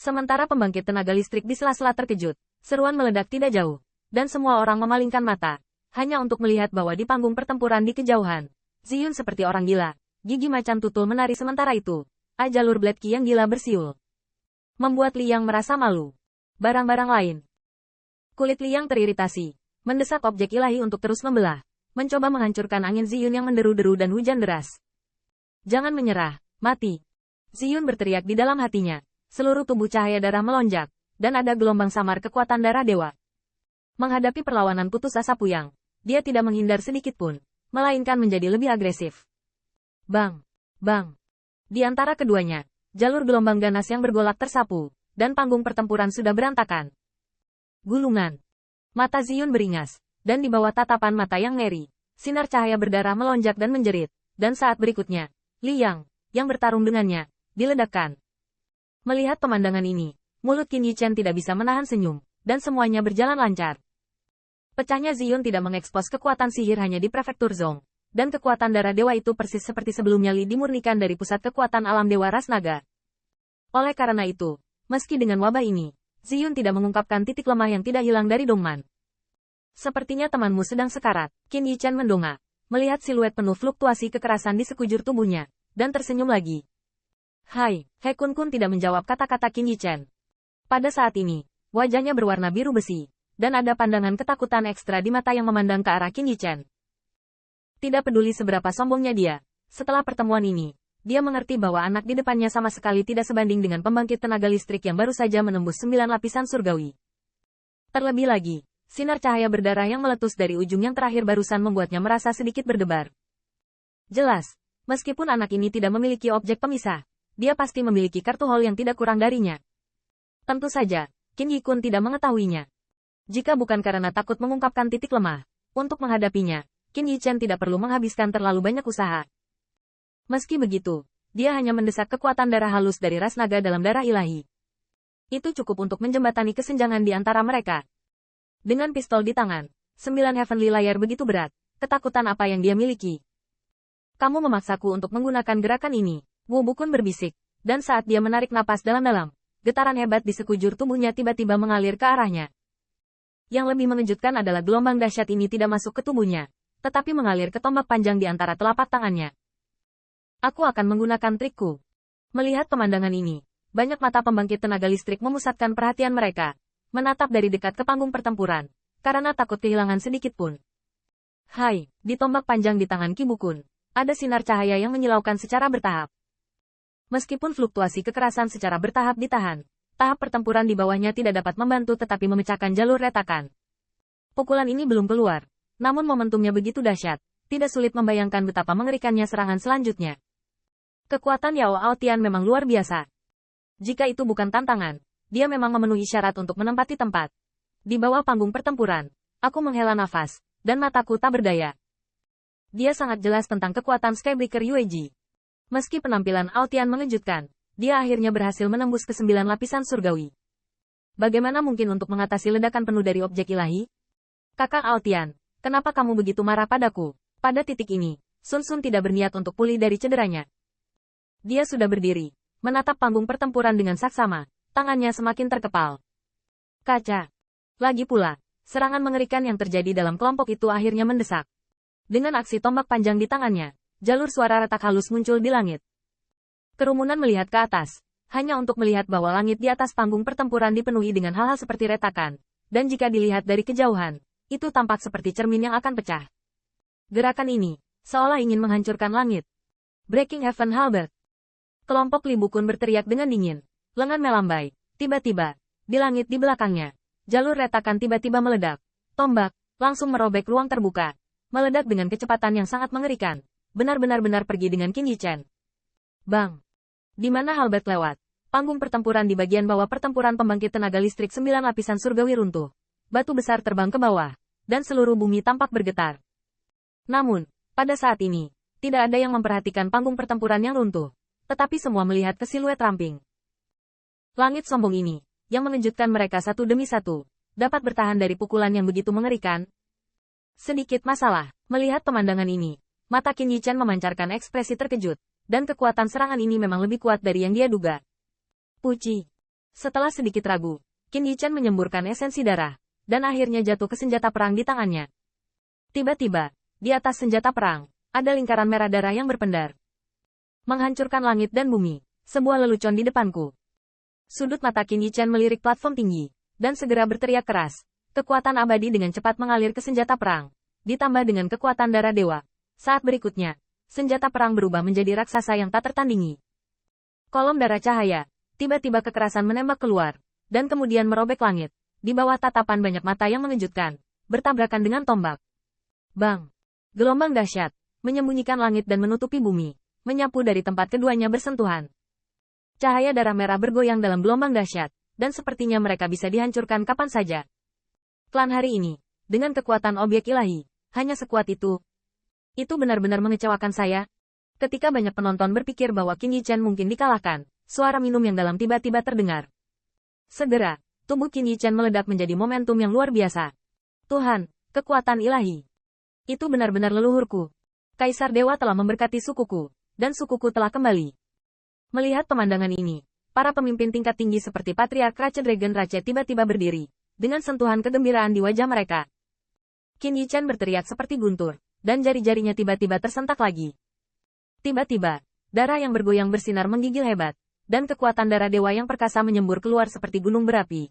Sementara pembangkit tenaga listrik di sela-sela terkejut, seruan meledak tidak jauh, dan semua orang memalingkan mata, hanya untuk melihat bahwa di panggung pertempuran di kejauhan, Ziyun seperti orang gila, gigi macan tutul menari sementara itu, jalur Blade Ki yang gila bersiul. Membuat Liang merasa malu. Barang-barang lain. Kulit Liang teriritasi, mendesak objek ilahi untuk terus membelah, mencoba menghancurkan angin Ziyun yang menderu-deru dan hujan deras. Jangan menyerah, mati. Ziyun berteriak di dalam hatinya. Seluruh tubuh cahaya darah melonjak, dan ada gelombang samar kekuatan darah dewa. Menghadapi perlawanan putus asa Puyang, dia tidak menghindar sedikit pun, melainkan menjadi lebih agresif. Bang! Bang! Di antara keduanya, jalur gelombang ganas yang bergolak tersapu, dan panggung pertempuran sudah berantakan. Gulungan. Mata Ziyun beringas, dan di bawah tatapan mata yang ngeri, sinar cahaya berdarah melonjak dan menjerit, dan saat berikutnya, Liang, yang bertarung dengannya, diledakkan. Melihat pemandangan ini, mulut Qin Yichen tidak bisa menahan senyum, dan semuanya berjalan lancar. Pecahnya Ziyun tidak mengekspos kekuatan sihir hanya di prefektur Zong, dan kekuatan darah dewa itu persis seperti sebelumnya Li dimurnikan dari pusat kekuatan alam dewa ras naga. Oleh karena itu, meski dengan wabah ini, Ziyun tidak mengungkapkan titik lemah yang tidak hilang dari Dongman. Sepertinya temanmu sedang sekarat, Qin Yichen mendongak, melihat siluet penuh fluktuasi kekerasan di sekujur tubuhnya, dan tersenyum lagi. Hai, He Kun Kun tidak menjawab kata-kata Qin Yichen. Pada saat ini, wajahnya berwarna biru besi, dan ada pandangan ketakutan ekstra di mata yang memandang ke arah Qin Yichen. Tidak peduli seberapa sombongnya dia, setelah pertemuan ini, dia mengerti bahwa anak di depannya sama sekali tidak sebanding dengan pembangkit tenaga listrik yang baru saja menembus 9 lapisan surgawi. Terlebih lagi, sinar cahaya berdarah yang meletus dari ujung yang terakhir barusan membuatnya merasa sedikit berdebar. Jelas, meskipun anak ini tidak memiliki objek pemisah, dia pasti memiliki kartu hall yang tidak kurang darinya. Tentu saja, Qin Yikun tidak mengetahuinya. Jika bukan karena takut mengungkapkan titik lemah, untuk menghadapinya, Qin Yichen tidak perlu menghabiskan terlalu banyak usaha. Meski begitu, dia hanya mendesak kekuatan darah halus dari ras naga dalam darah ilahi. Itu cukup untuk menjembatani kesenjangan di antara mereka. Dengan pistol di tangan, 9 Heavenly Layer begitu berat, ketakutan apa yang dia miliki. Kamu memaksaku untuk menggunakan gerakan ini. Wu Bukun berbisik, dan saat dia menarik napas dalam-dalam, getaran hebat di sekujur tubuhnya tiba-tiba mengalir ke arahnya. Yang lebih mengejutkan adalah gelombang dahsyat ini tidak masuk ke tubuhnya, tetapi mengalir ke tombak panjang di antara telapak tangannya. Aku akan menggunakan trikku. Melihat pemandangan ini, banyak mata pembangkit tenaga listrik memusatkan perhatian mereka, menatap dari dekat ke panggung pertempuran, karena takut kehilangan sedikit pun. Hai, di tombak panjang di tangan Qi Bukun, ada sinar cahaya yang menyilaukan secara bertahap. Meskipun fluktuasi kekerasan secara bertahap ditahan, tahap pertempuran di bawahnya tidak dapat membantu tetapi memecahkan jalur retakan. Pukulan ini belum keluar, namun momentumnya begitu dahsyat, tidak sulit membayangkan betapa mengerikannya serangan selanjutnya. Kekuatan Yao Aotian memang luar biasa. Jika itu bukan tantangan, dia memang memenuhi syarat untuk menempati tempat. Di bawah panggung pertempuran, aku menghela nafas, dan mataku tak berdaya. Dia sangat jelas tentang kekuatan Skybreaker Yueji. Meski penampilan Aotian mengejutkan, dia akhirnya berhasil menembus ke 9 lapisan surgawi. Bagaimana mungkin untuk mengatasi ledakan penuh dari objek ilahi? Kakak Aotian, kenapa kamu begitu marah padaku? Pada titik ini, Sun Sun tidak berniat untuk pulih dari cederanya. Dia sudah berdiri, menatap panggung pertempuran dengan saksama, tangannya semakin terkepal. Kaca. Lagi pula, serangan mengerikan yang terjadi dalam kelompok itu akhirnya mendesak. Dengan aksi tombak panjang di tangannya, jalur suara retak halus muncul di langit. Kerumunan melihat ke atas, hanya untuk melihat bahwa langit di atas panggung pertempuran dipenuhi dengan hal-hal seperti retakan, dan jika dilihat dari kejauhan, itu tampak seperti cermin yang akan pecah. Gerakan ini, seolah ingin menghancurkan langit. Breaking Heaven Halberd. Kelompok Li Bukun berteriak dengan dingin, lengan melambai, tiba-tiba, di langit di belakangnya, jalur retakan tiba-tiba meledak, tombak, langsung merobek ruang terbuka, meledak dengan kecepatan yang sangat mengerikan. Benar-benar pergi dengan Qin Yichen. Bang! Di mana Halberd lewat? Panggung pertempuran di bagian bawah pertempuran pembangkit tenaga listrik 9 lapisan surgawi runtuh. Batu besar terbang ke bawah, dan seluruh bumi tampak bergetar. Namun, pada saat ini, tidak ada yang memperhatikan panggung pertempuran yang runtuh, tetapi semua melihat ke siluet ramping. Langit sombong ini, yang mengejutkan mereka satu demi satu, dapat bertahan dari pukulan yang begitu mengerikan. Sedikit masalah, melihat pemandangan ini. Mata Qin Yichen memancarkan ekspresi terkejut, dan kekuatan serangan ini memang lebih kuat dari yang dia duga. Puci. Setelah sedikit ragu, Qin Yichan menyemburkan esensi darah, dan akhirnya jatuh ke senjata perang di tangannya. Tiba-tiba, di atas senjata perang, ada lingkaran merah darah yang berpendar. Menghancurkan langit dan bumi, sebuah lelucon di depanku. Sudut mata Qin Yichan melirik platform tinggi, dan segera berteriak keras. Kekuatan abadi dengan cepat mengalir ke senjata perang, ditambah dengan kekuatan darah dewa. Saat berikutnya, senjata perang berubah menjadi raksasa yang tak tertandingi. Kolom darah cahaya, tiba-tiba kekerasan menembak keluar, dan kemudian merobek langit. Di bawah tatapan banyak mata yang mengejutkan, bertabrakan dengan tombak. Bang! Gelombang dahsyat, menyembunyikan langit dan menutupi bumi, menyapu dari tempat keduanya bersentuhan. Cahaya darah merah bergoyang dalam gelombang dahsyat, dan sepertinya mereka bisa dihancurkan kapan saja. Klan hari ini, dengan kekuatan objek ilahi, hanya sekuat itu. Itu benar-benar mengecewakan saya. Ketika banyak penonton berpikir bahwa Qin Yichan mungkin dikalahkan, suara minum yang dalam tiba-tiba terdengar. Segera, tubuh Qin Yichan meledak menjadi momentum yang luar biasa. Tuhan, kekuatan ilahi. Itu benar-benar leluhurku. Kaisar Dewa telah memberkati sukuku, dan sukuku telah kembali. Melihat pemandangan ini, para pemimpin tingkat tinggi seperti Patriark Rache Dragon Rache tiba-tiba berdiri, dengan sentuhan kegembiraan di wajah mereka. Qin Yichan berteriak seperti guntur, dan jari-jarinya tiba-tiba tersentak lagi. Tiba-tiba, darah yang bergoyang bersinar menggigil hebat, dan kekuatan darah dewa yang perkasa menyembur keluar seperti gunung berapi.